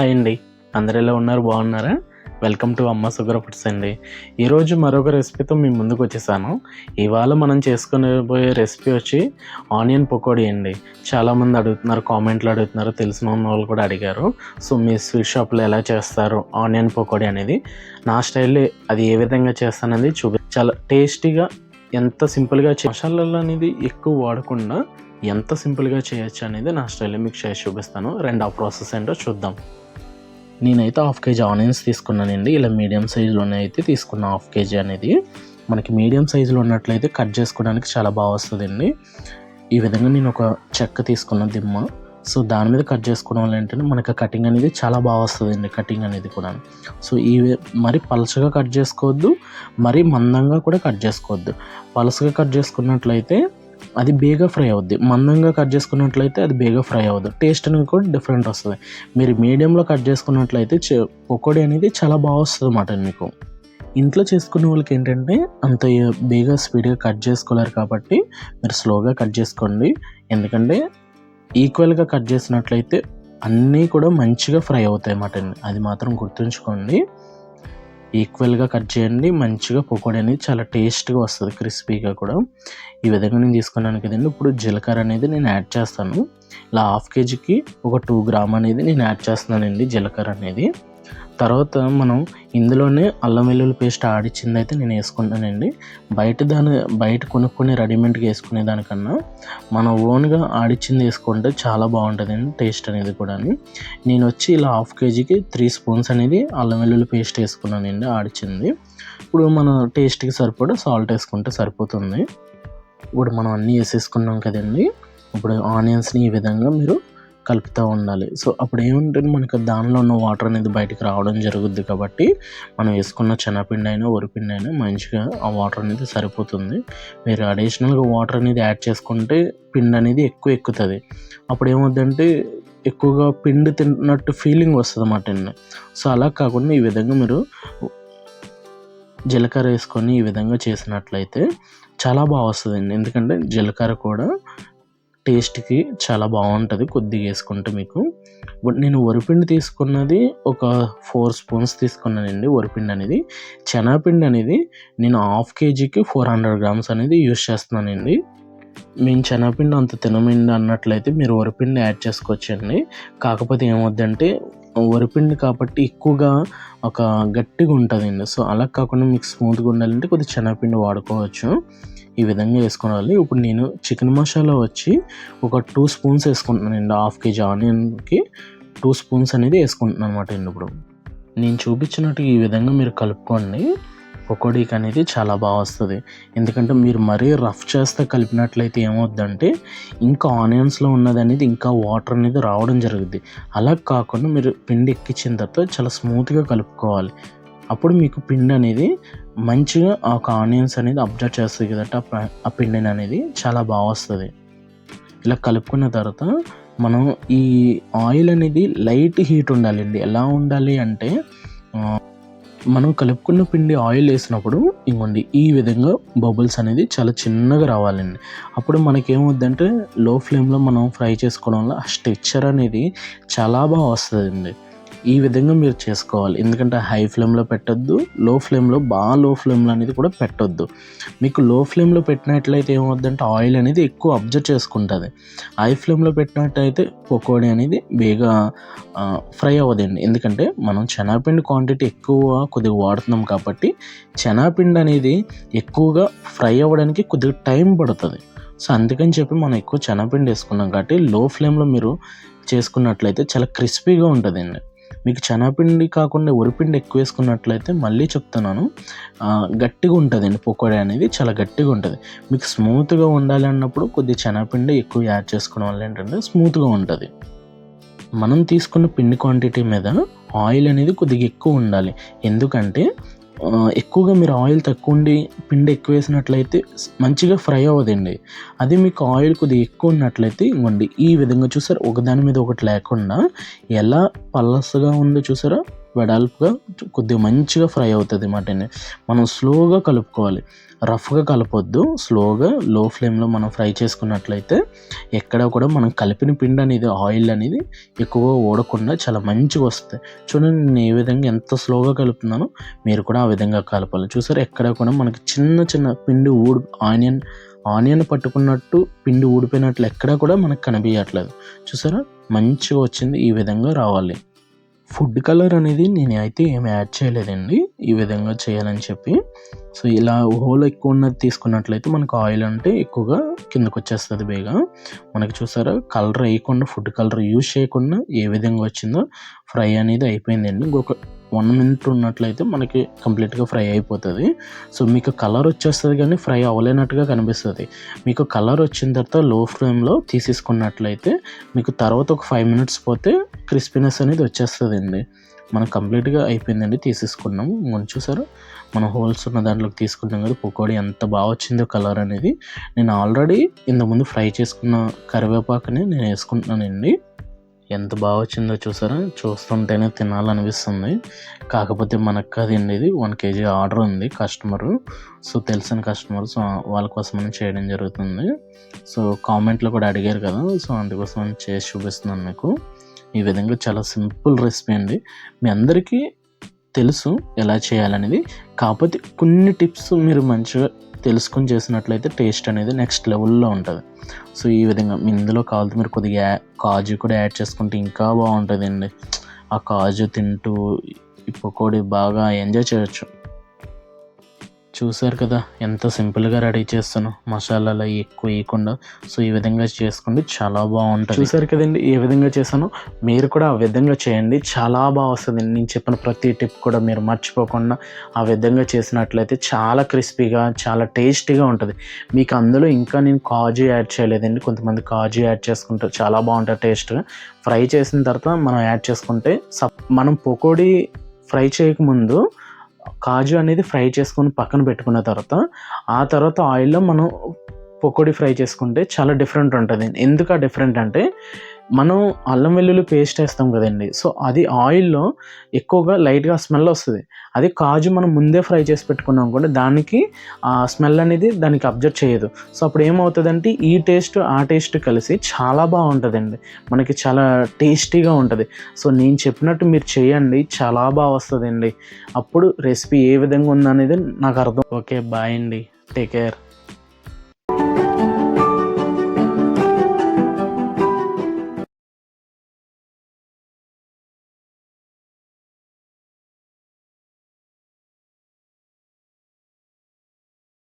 Hi అండి, అందరు ఎలా ఉన్నారు? బాగున్నారా? వెల్కమ్ టు అమ్మ షుగర్ ఫుడ్స్ అండి. ఈరోజు మరొక రెసిపీతో మీ ముందుకు వచ్చేసాను. ఇవాళ మనం చేసుకునేబోయే రెసిపీ వచ్చి ఆనియన్ పకోడీ అండి. చాలామంది అడుగుతున్నారు, కామెంట్లు అడుగుతున్నారు, తెలిసిన వాళ్ళు కూడా అడిగారు. సో మీ స్వీట్ షాప్లో ఎలా చేస్తారు ఆనియన్ పకోడీ అనేది, నా స్టైల్లో అది ఏ విధంగా చేస్తాననేది చాలా టేస్టీగా, ఎంత సింపుల్గా మసాలాలు అనేది ఎక్కువ వాడకుండా ఎంత సింపుల్గా చేయొచ్చు అనేది నా స్టైల్లో మీకు చేసి చూపిస్తాను. ఆ ప్రాసెస్ ఏంటో చూద్దాం. నేనైతే 1/2 kg ఆనియన్స్ తీసుకున్నానండి. ఇలా మీడియం సైజులోనే అయితే తీసుకున్నా. 1/2 kg అనేది మనకి మీడియం సైజులో ఉన్నట్లయితే కట్ చేసుకోవడానికి చాలా బాగా వస్తుందండి. ఈ విధంగా నేను ఒక చెక్క తీసుకున్న దిమ్మ. సో దాని మీద కట్ చేసుకోవడం వల్ల ఏంటంటే మనకి కటింగ్ అనేది చాలా బాగా వస్తుందండి. కటింగ్ అనేది కూడా సో మరి పలచగా కట్ చేసుకోవద్దు, మరి మందంగా కూడా కట్ చేసుకోవద్దు. పలచగా కట్ చేసుకున్నట్లయితే అది బేగా ఫ్రై అవుద్ది, మందంగా కట్ చేసుకున్నట్లయితే అది బేగా ఫ్రై అవ్వదు. టేస్ట్ అనేది కూడా డిఫరెంట్ వస్తుంది. మీరు మీడియంలో కట్ చేసుకున్నట్లయితే పకోడీ అనేది చాలా బాగా వస్తుంది అన్నమాట. మీకు ఇంట్లో చేసుకునే వాళ్ళకి ఏంటంటే అంత బేగా స్పీడ్గా కట్ చేసుకోలేరు కాబట్టి మీరు స్లోగా కట్ చేసుకోండి. ఎందుకంటే ఈక్వల్గా కట్ చేసినట్లయితే అన్నీ కూడా మంచిగా ఫ్రై అవుతాయి అన్నమాట. అది మాత్రం గుర్తుంచుకోండి. ఈక్వల్గా కట్ చేయండి, మంచిగా పకోడీ అనేది చాలా టేస్ట్గా వస్తుంది, క్రిస్పీగా కూడా. ఈ విధంగా నేను తీసుకున్నాను కదండి. ఇప్పుడు జీలకర్ర అనేది నేను యాడ్ చేస్తాను. ఇలా 1/2 kgకి ఒక 2 గ్రామ్ అనేది నేను యాడ్ చేస్తున్నానండి జీలకర్ర అనేది. తర్వాత మనం ఇందులోనే అల్లం వెల్లుల్లి పేస్ట్ ఆడిచ్చింది అయితే నేను వేసుకుంటానండి. బయట కొనుక్కొని రెడీమేడ్గా వేసుకునే దానికన్నా మన ఓన్గా ఆడిచ్చింది వేసుకుంటే చాలా బాగుంటుందండి టేస్ట్ అనేది కూడా. నేను వచ్చి ఇలా 1/2 kgకి 3 స్పూన్స్ అనేది అల్లం వెల్లుల్లి పేస్ట్ వేసుకున్నానండి ఆడిచ్చింది. ఇప్పుడు మన టేస్ట్కి సరిపడా సాల్ట్ వేసుకుంటే సరిపోతుంది. ఇప్పుడు మనం అన్నీ వేసేసుకున్నాం కదండి. ఇప్పుడు ఆనియన్స్ని ఈ విధంగా మీరు కలుపుతూ ఉండాలి. సో అప్పుడు ఏముంటుంది, మనకు దానిలో ఉన్న వాటర్ అనేది బయటికి రావడం జరుగుద్ది. కాబట్టి మనం వేసుకున్న శనగపిండి అయినా వరిపిండి అయినా మంచిగా ఆ వాటర్ అనేది సరిపోతుంది. మీరు అడిషనల్గా వాటర్ అనేది యాడ్ చేసుకుంటే పిండి అనేది ఎక్కుతుంది. అప్పుడు ఏమవుద్దంటే ఎక్కువగా పిండి తిన్నట్టు ఫీలింగ్ వస్తుంది అన్నమాట. సో అలా కాకుండా ఈ విధంగా మీరు జీలకర్ర వేసుకొని ఈ విధంగా చేసినట్లయితే చాలా బాగా వస్తుందండి. ఎందుకంటే జీలకర్ర కూడా టేస్ట్కి చాలా బాగుంటుంది కొద్దిగా వేసుకుంటే మీకు. బట్ నేను వరిపిండి తీసుకున్నది ఒక 4 స్పూన్స్ తీసుకున్నానండి. వరిపిండి అనేది, శనగపిండి అనేది నేను 1/2 kgకి 400 గ్రామ్స్ అనేది యూస్ చేస్తున్నానండి. మేము శనగపిండి అంత తినమండి అన్నట్లయితే మీరు వరిపిండి యాడ్ చేసుకోవచ్చండి. కాకపోతే ఏమవుద్దంటే వరిపిండి కాబట్టి ఎక్కువగా ఒక గట్టిగా ఉంటుందండి. సో అలా కాకుండా మీకు స్మూత్గా ఉండాలంటే కొద్దిగా శనగపిండి వాడుకోవచ్చు. ఈ విధంగా వేసుకోవాలి. ఇప్పుడు నేను చికెన్ మసాలా వచ్చి ఒక 2 స్పూన్స్ వేసుకుంటున్నానండి. 1/2 kg ఆనియన్కి 2 స్పూన్స్ అనేది వేసుకుంటున్నాను అనమాట. ఇప్పుడు నేను చూపించినట్టు ఈ విధంగా మీరు కలుపుకోండి. పకోడీకి అనేది చాలా బాగా వస్తుంది. ఎందుకంటే మీరు మరీ రఫ్ చేస్తే కలిపినట్లయితే ఏమవుద్దంటే ఇంకా ఆనియన్స్లో ఉన్నది అనేది ఇంకా వాటర్ అనేది రావడం జరుగుద్ది. అలా కాకుండా మీరు పిండి ఎక్కించిన తర్వాత చాలా స్మూత్గా కలుపుకోవాలి. అప్పుడు మీకు పిండి అనేది మంచిగా ఒక ఆనియన్స్ అనేది అబ్జర్వ్ చేస్తుంది కదట, ఆ పిండిని అనేది చాలా బాగా వస్తుంది. ఇలా కలుపుకున్న తర్వాత మనం ఈ ఆయిల్ అనేది లైట్ హీట్ ఉండాలండి. ఎలా ఉండాలి అంటే మనం కలుపుకున్న పిండి ఆయిల్ వేసినప్పుడు ఇంకోండి ఈ విధంగా బబుల్స్ అనేది చాలా చిన్నగా రావాలండి. అప్పుడు మనకేమవుద్దంటే లో ఫ్లేమ్లో మనం ఫ్రై చేసుకోవడం వల్ల ఆ టెక్స్చర్ అనేది చాలా బాగా వస్తుందండి. ఈ విధంగా మీరు చేసుకోవాలి. ఎందుకంటే హై ఫ్లేమ్లో పెట్టొద్దు, లో ఫ్లేమ్లో అనేది కూడా పెట్టొద్దు. మీకు లో ఫ్లేమ్లో పెట్టినట్లయితే ఏమవుద్దంటే ఆయిల్ అనేది ఎక్కువ అబ్జర్వ్ చేసుకుంటుంది. హై ఫ్లేమ్లో పెట్టినట్టయితే పకోడీ అనేది బేగా ఫ్రై అవ్వదండి. ఎందుకంటే మనం శనగపిండి క్వాంటిటీ ఎక్కువ కొద్దిగా వాడుతున్నాం కాబట్టి శనగపిండి అనేది ఎక్కువగా ఫ్రై అవ్వడానికి కొద్దిగా టైం పడుతుంది. సో అందుకని చెప్పి మనం ఎక్కువ శనగపిండి వేసుకున్నాం కాబట్టి లో ఫ్లేమ్లో మీరు చేసుకున్నట్లయితే చాలా క్రిస్పీగా ఉంటుందండి. మీకు శనగపిండి కాకుండా వరిపిండి ఎక్కువ వేసుకున్నట్లయితే మళ్ళీ చెప్తున్నాను గట్టిగా ఉంటుందండి. పకోడీ అనేది చాలా గట్టిగా ఉంటుంది. మీకు స్మూత్గా ఉండాలి అన్నప్పుడు కొద్దిగా శనగపిండి ఎక్కువ యాడ్ చేసుకోవడం వల్ల ఏంటంటే స్మూత్గా ఉంటుంది. మనం తీసుకున్న పిండి క్వాంటిటీ మీద ఆయిల్ అనేది కొద్దిగా ఎక్కువ ఉండాలి. ఎందుకంటే ఎక్కువగా మీరు ఆయిల్ తక్కువ ఉండి పిండి ఎక్కువ వేసినట్లయితే మంచిగా ఫ్రై అవ్వదండి. అదే మీకు ఆయిల్ కొద్దిగా ఎక్కువ ఉన్నట్లయితే ఇవ్వండి ఈ విధంగా చూసారా, ఒకదాని మీద ఒకటి లేకుండా ఎలా పలసగా ఉందో చూసారా, వెడల్పుగా కొద్దిగా మంచిగా ఫ్రై అవుతుంది మటన్. మనం స్లోగా కలుపుకోవాలి, రఫ్గా కలపొద్దు. స్లోగా లో ఫ్లేమ్లో మనం ఫ్రై చేసుకున్నట్లయితే ఎక్కడ కూడా మనం కలిపిన పిండి అనేది ఆయిల్ అనేది ఎక్కువగా ఊడకుండా చాలా మంచిగా వస్తుంది. చూడండి నేను ఏ విధంగా ఎంత స్లోగా కలుపుతున్నానో మీరు కూడా ఆ విధంగా కలపాలి. చూసారు ఎక్కడ కూడా మనకి చిన్న చిన్న పిండి ఆనియన్ పట్టుకున్నట్టు పిండి ఊడిపోయినట్లు ఎక్కడా కూడా మనకు కనిపించట్లేదు. చూసారా మంచిగా వచ్చింది. ఈ విధంగా రావాలి. ఫుడ్ కలర్ అనేది నేను అయితే ఏమి యాడ్ చేయలేదండి ఈ విధంగా చేయాలని చెప్పి. సో ఇలా హోల్ ఎక్కువ ఉన్నది తీసుకున్నట్లయితే మనకు ఆయిల్ అంటే ఎక్కువగా కిందకు వచ్చేస్తుంది బేగా. మనకి చూసారా కలర్ వేయకుండా, ఫుడ్ కలర్ యూజ్ చేయకుండా ఏ విధంగా వచ్చిందో ఫ్రై అనేది అయిపోయిందండి. ఇంకొక 1 minute ఉన్నట్లయితే మనకి కంప్లీట్గా ఫ్రై అయిపోతుంది. సో మీకు కలర్ వచ్చేస్తుంది కానీ ఫ్రై అవ్వలేనట్టుగా కనిపిస్తుంది. మీకు కలర్ వచ్చిన తర్వాత లో ఫ్లేమ్లో తీసేసుకున్నట్లయితే మీకు తర్వాత ఒక 5 minutes పోతే క్రిస్పీనెస్ అనేది వచ్చేస్తుందండి. మనం కంప్లీట్గా అయిపోయిందండి, తీసేసుకున్నాం. మనం చూసారా మనం హోల్స్ ఉన్న దాంట్లోకి తీసుకున్నాం కదా, పకోడీ ఎంత బాగా వచ్చిందో కలర్ అనేది. నేను ఆల్రెడీ ఇంతకుముందు ఫ్రై చేసుకున్న కరివేపాకుని నేను వేసుకుంటున్నానండి. ఎంత బాగా వచ్చిందో చూసారా, చూస్తుంటేనే తినాలనిపిస్తుంది. కాకపోతే మనకు కదండి ఇది 1 kg ఆర్డర్ ఉంది కస్టమరు. సో తెలిసిన కస్టమర్, సో వాళ్ళ కోసమని చేయడం జరుగుతుంది. సో కామెంట్లో కూడా అడిగారు కదా, సో అందుకోసం చేసి చూపిస్తున్నాను మీకు. ఈ విధంగా చాలా సింపుల్ రెసిపీ అండి, మీ అందరికీ తెలుసు ఎలా చేయాలనేది. కాకపోతే కొన్ని టిప్స్ మీరు మంచిగా తెలుసుకొని చేసినట్లయితే టేస్ట్ అనేది నెక్స్ట్ లెవెల్లో ఉంటుంది. సో ఈ విధంగా ఇందులో కావాలంటే మీరు కొద్దిగా కాజు కూడా యాడ్ చేసుకుంటే ఇంకా బాగుంటుందండి. ఆ కాజు తింటూ ఈ పకోడీ బాగా ఎంజాయ్ చేయొచ్చు. చూసారు కదా ఎంత సింపుల్గా రెడీ చేస్తాను, మసాలాలు ఎక్కువ వేయకుండా. సో ఈ విధంగా చేసుకోండి, చాలా బాగుంటుంది. చూసారు కదండి ఏ విధంగా చేశాను, మీరు కూడా ఆ విధంగా చేయండి, చాలా బాగా వస్తుంది. నేను చెప్పిన ప్రతి టిప్ కూడా మీరు మర్చిపోకుండా ఆ విధంగా చేసినట్లయితే చాలా క్రిస్పీగా, చాలా టేస్టీగా ఉంటుంది. మీకు అందులో ఇంకా నేను కాజు యాడ్ చేయలేదండి, కొంతమంది కాజు యాడ్ చేసుకుంటారు, చాలా బాగుంటుంది టేస్ట్. ఫ్రై చేసిన తర్వాత మనం యాడ్ చేసుకుంటే మనం పకోడీ ఫ్రై చేయకముందు కాజు అనేది ఫ్రై చేసుకొని పక్కన పెట్టుకున్న తర్వాత ఆ తర్వాత ఆయిల్లో మనం పకోడీ ఫ్రై చేసుకుంటే చాలా డిఫరెంట్ ఉంటుంది. ఎందుకు ఆ డిఫరెంట్ అంటే మనం అల్లం వెల్లుల్లి పేస్ట్ వేస్తాం కదండి, సో అది ఆయిల్లో ఎక్కువగా లైట్గా స్మెల్ వస్తుంది. అది కాజు మనం ముందే ఫ్రై చేసి పెట్టుకున్నాం కూడా దానికి ఆ స్మెల్ అనేది దానికి అబ్జర్వ్ చేయదు. సో అప్పుడు ఏమవుతుందంటే ఈ టేస్ట్ ఆ టేస్ట్ కలిసి చాలా బాగుంటుందండి, మనకి చాలా టేస్టీగా ఉంటుంది. సో నేను చెప్పినట్టు మీరు చేయండి, చాలా బాగా వస్తుందండి. అప్పుడు రెసిపీ ఏ విధంగా ఉందనేది నాకు అర్థం. ఓకే బాయ్ అండి, టేక్ కేర్.